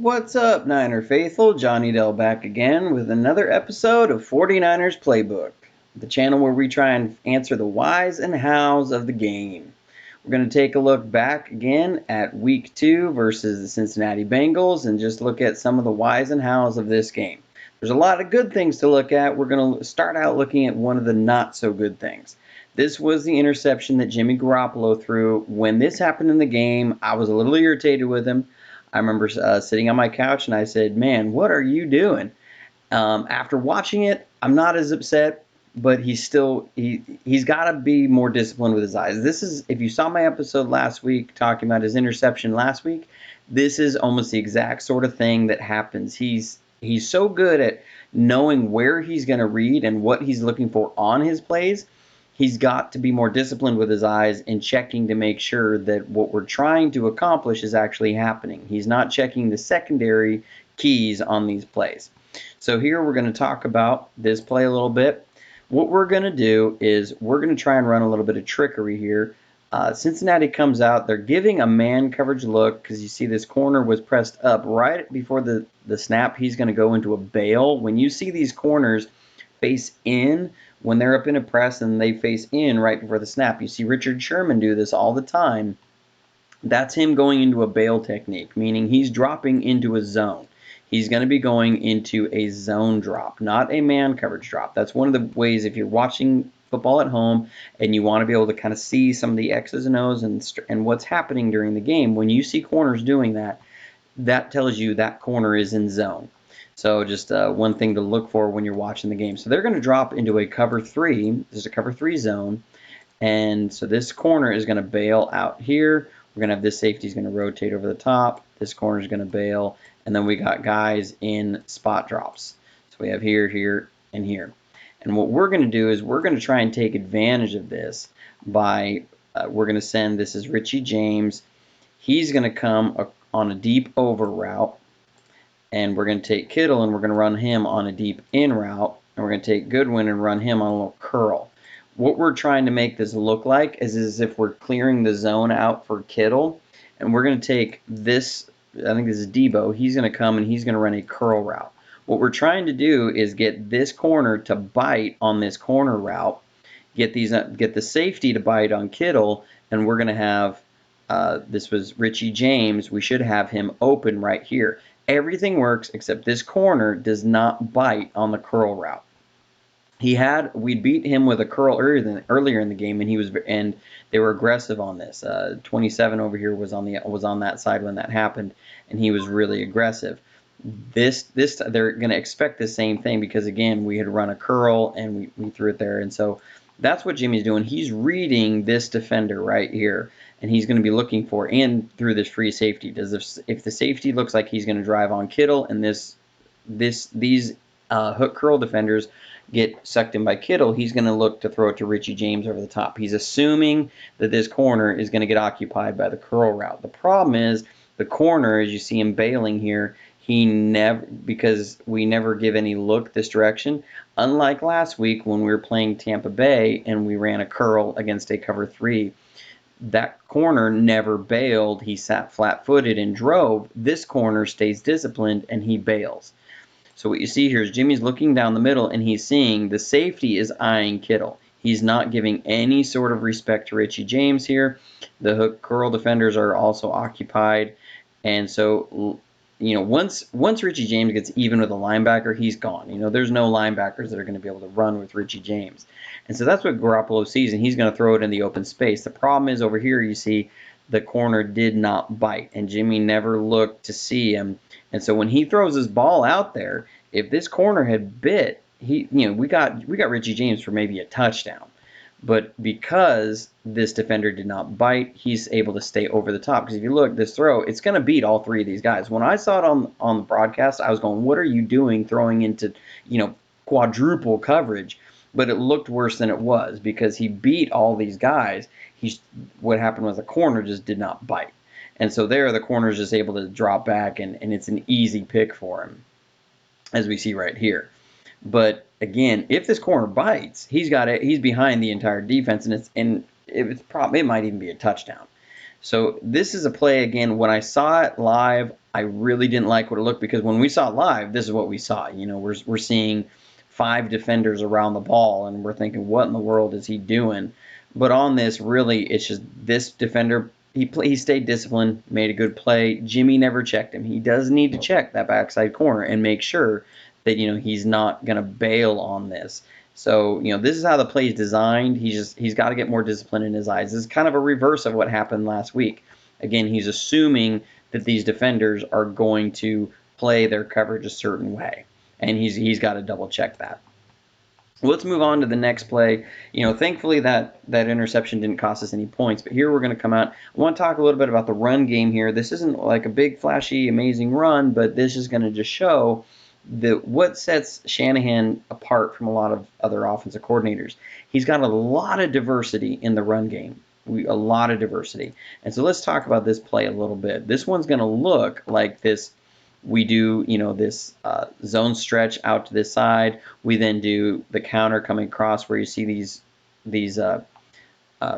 What's up, Niner Faithful? Johnny Dell back again with another episode of 49ers Playbook, the channel where we try and answer the whys and hows of the game. We're going to take a look back again at Week 2 versus the Cincinnati Bengals and just look at some of the whys and hows of this game. There's a lot of good things to look at. We're going to start out looking at one of the not so good things. This was the interception that Jimmy Garoppolo threw. When this happened in the game, I was a little irritated with him. I remember sitting on my couch and I said, "Man, what are you doing?" After watching it, I'm not as upset, but he's got to be more disciplined with his eyes. This is, if you saw my episode last week talking about his interception last week, this is almost the exact sort of thing that happens. He's so good at knowing where he's going to read and what he's looking for on his plays. He's got to be more disciplined with his eyes and checking to make sure that what we're trying to accomplish is actually happening. He's not checking the secondary keys on these plays. So here we're going to talk about this play a little bit. What we're going to do is we're going to try and run a little bit of trickery here. Cincinnati comes out. They're giving a man coverage look because you see this corner was pressed up right before the snap. He's going to go into a bail. When you see these corners face in, when they're up in a press and they face in right before the snap, you see Richard Sherman do this all the time. That's him going into a bail technique, meaning he's dropping into a zone. He's going to be going into a zone drop, not a man coverage drop. That's one of the ways, if you're watching football at home and you want to be able to kind of see some of the X's and O's and what's happening during the game, when you see corners doing that, that tells you that corner is in zone. So just one thing to look for when you're watching the game. So they're going to drop into a cover three. This is a cover three zone. And so this corner is going to bail out here. We're going to have this safety is going to rotate over the top. This corner is going to bail. And then we got guys in spot drops. So we have here, here, and here. And what we're going to do is we're going to try and take advantage of this by, we're going to send, this is Richie James. He's going to come on a deep over route. And we're going to take Kittle and we're going to run him on a deep in route. And we're going to take Goodwin and run him on a little curl. What we're trying to make this look like is as if we're clearing the zone out for Kittle. And we're going to take this, I think this is Debo. He's going to come and he's going to run a curl route. What we're trying to do is get this corner to bite on this corner route, get the safety to bite on Kittle, and we're going to have, this was Richie James. We should have him open right here. Everything works except this corner does not bite on the curl route. We beat him with a curl earlier in the game, and they were aggressive on this. 27 over here was on that side when that happened, and he was really aggressive. This they're going to expect the same thing because again we had run a curl and we threw it there, and so that's what Jimmy's doing. He's reading this defender right here, and he's going to be looking for and through this free safety. If the safety looks like he's going to drive on Kittle, and these hook curl defenders get sucked in by Kittle, he's going to look to throw it to Richie James over the top. He's assuming that this corner is going to get occupied by the curl route. The problem is the corner, as you see him bailing here, because we never give any look this direction. Unlike last week when we were playing Tampa Bay and we ran a curl against a cover three, that corner never bailed. He sat flat-footed and drove. This corner stays disciplined and he bails. So what you see here is Jimmy's looking down the middle and he's seeing the safety is eyeing Kittle. He's not giving any sort of respect to Richie James here. The hook curl defenders are also occupied. And so, once Richie James gets even with a linebacker, he's gone. There's no linebackers that are going to be able to run with Richie James. And so that's what Garoppolo sees, and he's going to throw it in the open space. The problem is over here you see the corner did not bite, and Jimmy never looked to see him. And so when he throws his ball out there, if this corner had bit, we got Richie James for maybe a touchdown. But because this defender did not bite, he's able to stay over the top. Because if you look, this throw, it's going to beat all three of these guys. When I saw it on the broadcast, I was going, what are you doing throwing into, quadruple coverage? But it looked worse than it was because he beat all these guys. What happened was the corner just did not bite. And so there, the corner is just able to drop back, and it's an easy pick for him, as we see right here. But again, if this corner bites, he's behind the entire defense, and it might even be a touchdown. So this is a play, again, when I saw it live, I really didn't like what it looked, because when we saw it live, this is what we saw. We're seeing 5 defenders around the ball, and we're thinking, what in the world is he doing? But on this, really, it's just this defender, he stayed disciplined, made a good play. Jimmy never checked him. He does need to check that backside corner and make sure that, he's not going to bail on this. So, this is how the play is designed. He's got to get more discipline in his eyes. This is kind of a reverse of what happened last week. Again, he's assuming that these defenders are going to play their coverage a certain way, and he's got to double check that. Let's move on to the next play. Thankfully that interception didn't cost us any points, but here we're going to come out. I want to talk a little bit about the run game here. This isn't like a big, flashy, amazing run, but this is going to just show what sets Shanahan apart from a lot of other offensive coordinators. He's got a lot of diversity in the run game. A lot of diversity. And so let's talk about this play a little bit. This one's going to look like this. We do, this zone stretch out to this side. We then do the counter coming across, where you see these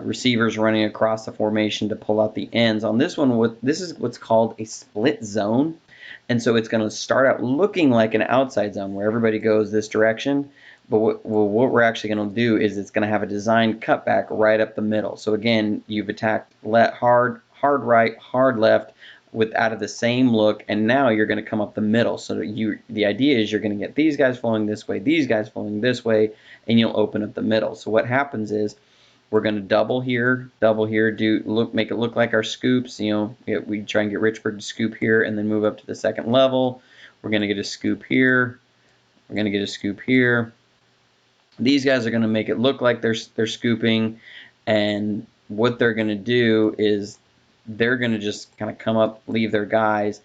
receivers running across the formation to pull out the ends. On this one, this is what's called a split zone. And so it's going to start out looking like an outside zone where everybody goes this direction. But what we're actually going to do is it's going to have a designed cutback right up the middle. So again, you've attacked hard right, hard left, out of the same look, and now you're going to come up the middle. So the idea is you're going to get these guys flowing this way, these guys flowing this way, and you'll open up the middle. So what happens is we're going to double here, make it look like our scoops. We try and get Richburg to scoop here and then move up to the second level. We're going to get a scoop here. We're going to get a scoop here. These guys are going to make it look like they're scooping, and what they're going to do is they're going to just kind of come up, leave their guys,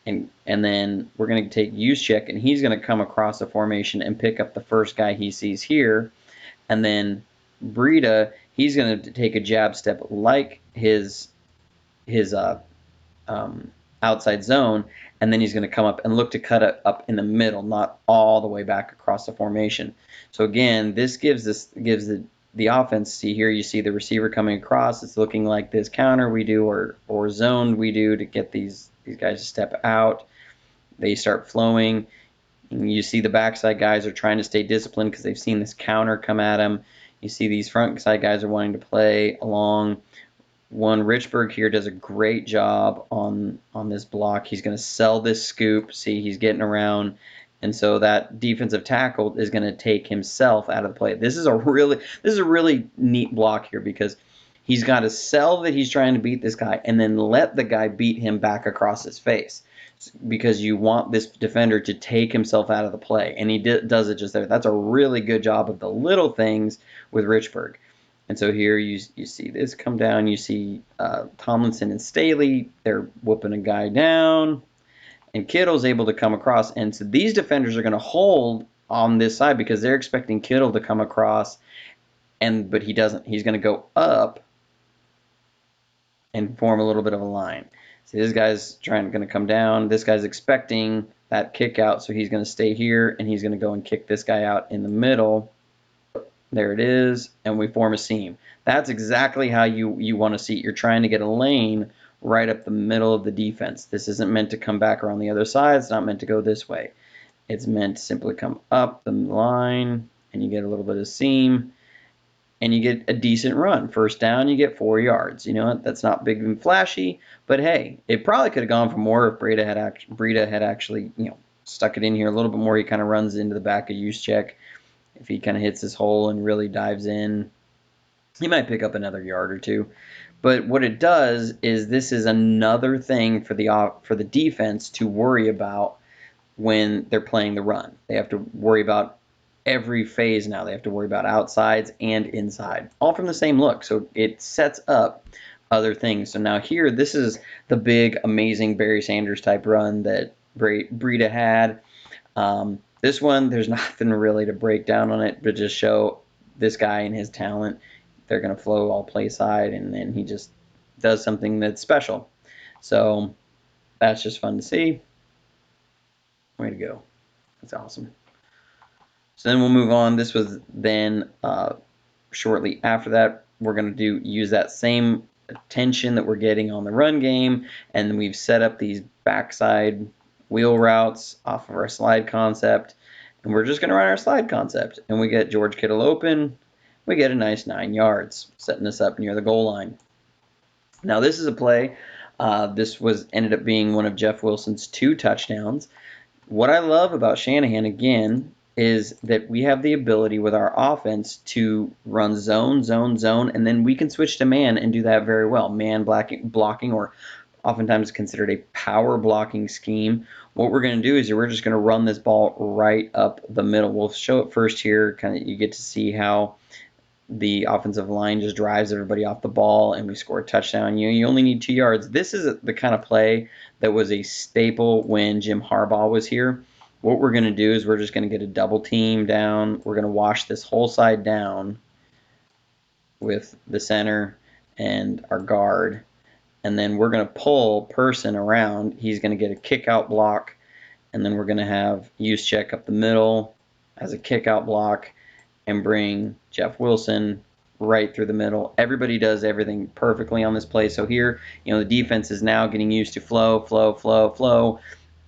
and then we're going to take use check, and he's going to come across the formation and pick up the first guy he sees here, and then Breida, he's going to take a jab step like his outside zone, and then he's going to come up and look to cut it up in the middle, not all the way back across the formation. So again, this gives the offense. See here, you see the receiver coming across. It's looking like this counter we do or zone we do to get these guys to step out. They start flowing. And you see the backside guys are trying to stay disciplined because they've seen this counter come at them. You see these front side guys are wanting to play along. Richburg here does a great job on this block. He's going to sell this scoop. See, he's getting around. And so that defensive tackle is going to take himself out of the play. This is a really neat block here, because he's got to sell that he's trying to beat this guy and then let the guy beat him back across his face, because you want this defender to take himself out of the play. And he does it just there. That's a really good job of the little things with Richburg. And so here you see this come down. You see Tomlinson and Staley, they're whooping a guy down. And Kittle's able to come across. And so these defenders are going to hold on this side because they're expecting Kittle to come across. But he doesn't. He's going to go up and form a little bit of a line. So this guy's going to come down. This guy's expecting that kick out, so he's going to stay here, and he's going to go and kick this guy out in the middle. There it is, and we form a seam. That's exactly how you want to see it. You're trying to get a lane right up the middle of the defense. This isn't meant to come back around the other side. It's not meant to go this way. It's meant to simply come up the line, and you get a little bit of seam, and you get a decent run. First down, you get 4 yards. That's not big and flashy, but hey, it probably could have gone for more if Breida had actually stuck it in here a little bit more. He kind of runs into the back of use check. If he kind of hits this hole and really dives in, he might pick up another yard or two. But what it does is this is another thing for the defense to worry about when they're playing the run. They have to worry about every phase now. They have to worry about outsides and inside, all from the same look. So it sets up other things. So now here, this is the big, amazing Barry Sanders type run that Breida had. This one, there's nothing really to break down on it, but just show this guy and his talent. They're going to flow all play side, and then he just does something that's special. So that's just fun to see. Way to go. That's awesome. So then we'll move on. This was then shortly after that, we're going to use that same attention that we're getting on the run game, and we've set up these backside wheel routes off of our slide concept, and we're just going to run our slide concept, and we get George Kittle open. We get a nice 9 yards, setting us up near the goal line. Now this is a play. This ended up being one of Jeff Wilson's 2 touchdowns. What I love about Shanahan, again, is that we have the ability with our offense to run zone, zone, zone, and then we can switch to man and do that very well. Man blocking, or oftentimes considered a power blocking scheme. What we're going to do is we're just going to run this ball right up the middle. We'll show it first here. Kind of, you get to see how the offensive line just drives everybody off the ball, and we score a touchdown. You only need 2 yards. This is the kind of play that was a staple when Jim Harbaugh was here. What we're going to do is we're just going to get a double team down. We're going to wash this whole side down with the center and our guard, and then we're going to pull person around. He's going to get a kick out block, and then we're going to have Juszczyk up the middle as a kick out block, and bring Jeff Wilson right through the middle. Everybody does everything perfectly on this play. So here, the defense is now getting used to flow, flow, flow, flow.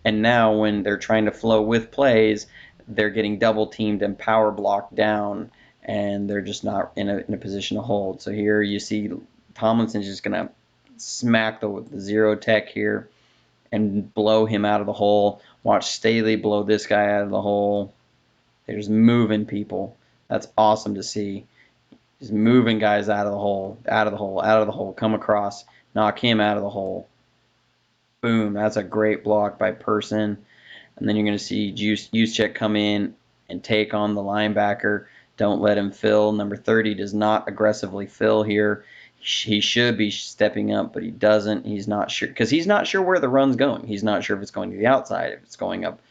And now when they're trying to flow with plays, they're getting double teamed and power blocked down, and they're just not in a position to hold. So here you see Tomlinson's just going to smack the zero tech here and blow him out of the hole. Watch Staley blow this guy out of the hole. They're just moving people. That's awesome to see. Just moving guys out of the hole, out of the hole, out of the hole. Come across, knock him out of the hole. Boom. That's a great block by Person. And then you're going to see Juszczyk come in and take on the linebacker. Don't let him fill. Number 30 does not aggressively fill here. He should be stepping up, but he doesn't. He's not sure, because he's not sure where the run's going. He's not sure if it's going to the outside, if it's going up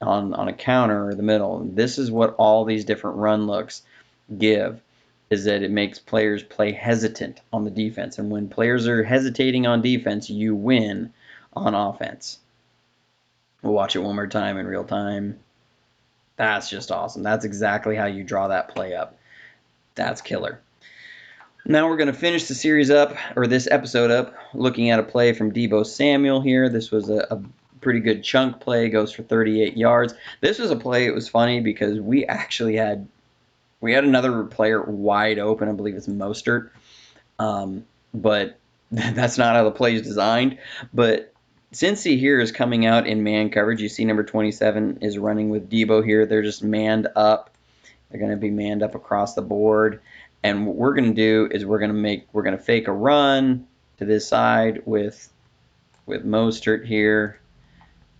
on a counter or the middle. And this is what all these different run looks give, is that it makes players play hesitant on the defense. And when players are hesitating on defense, you win on offense. We'll watch it one more time in real time. That's just awesome. That's exactly how you draw that play up. That's killer. Now we're going to finish the series up, or this episode up, looking at a play from Deebo Samuel here. This was a pretty good chunk play, goes for 38 yards. This was a play, it was funny because we actually had another player wide open. I believe it's Mostert. But that's not how the play is designed. But Cincy here is coming out in man coverage. You see number 27 is running with Deebo here. They're just manned up. They're going to be manned up across the board. And what we're going to do is we're going to fake a run to this side with Mostert here.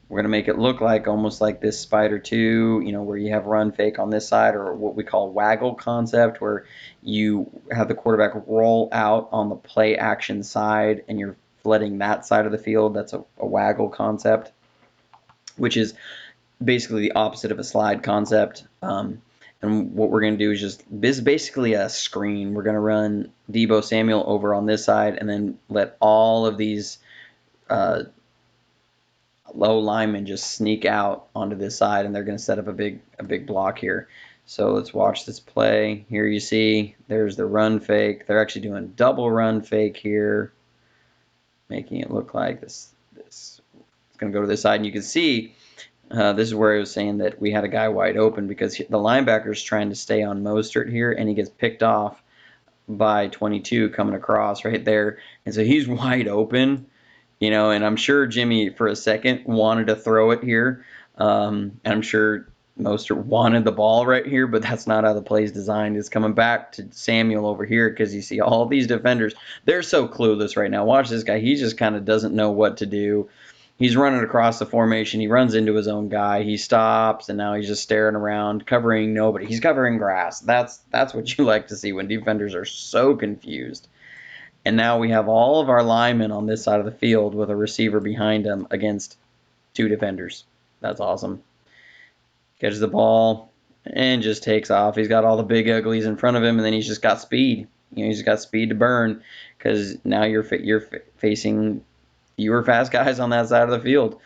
We're going to make it look like almost like this Spider 2, where you have run fake on this side, or what we call waggle concept, where you have the quarterback roll out on the play action side and you're flooding that side of the field. That's a waggle concept, which is basically the opposite of a slide concept. And what we're going to do is this is basically a screen. We're going to run Deebo Samuel over on this side and then let all of these low linemen just sneak out onto this side, and they're going to set up a big block here. So let's watch this play. Here you see there's the run fake. They're actually doing double run fake here, making it look like this. It's going to go to this side, and you can see this is where I was saying that we had a guy wide open, because the linebacker's trying to stay on Mostert here, and he gets picked off by 22 coming across right there. And so he's wide open, and I'm sure Jimmy for a second wanted to throw it here. And I'm sure Mostert wanted the ball right here, but that's not how the play is designed. It's coming back to Samuel over here, because you see all these defenders, they're so clueless right now. Watch this guy. He just kind of doesn't know what to do. He's running across the formation. He runs into his own guy. He stops, and now he's just staring around, covering nobody. He's covering grass. That's what you like to see when defenders are so confused. And now we have all of our linemen on this side of the field with a receiver behind him against 2 defenders. That's awesome. Catches the ball and just takes off. He's got all the big uglies in front of him, and then he's just got speed. He's got speed to burn, because now you're facing fewer fast guys on that side of the field.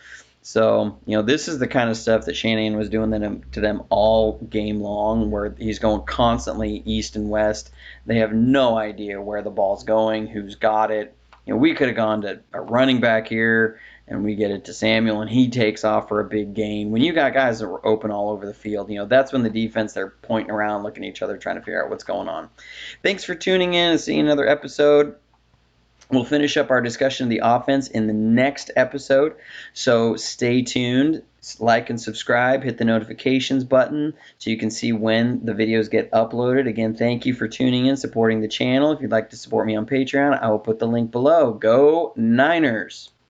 So, this is the kind of stuff that Shanahan was doing to them all game long, where he's going constantly east and west. They have no idea where the ball's going, who's got it. We could have gone to a running back here, and we get it to Samuel, and he takes off for a big gain. When you got guys that were open all over the field, that's when the defense, they're pointing around, looking at each other, trying to figure out what's going on. Thanks for tuning in and seeing another episode. We'll finish up our discussion of the offense in the next episode, so stay tuned. Like and subscribe, hit the notifications button so you can see when the videos get uploaded. Again, thank you for tuning in, supporting the channel. If you'd like to support me on Patreon, I will put the link below. Go Niners!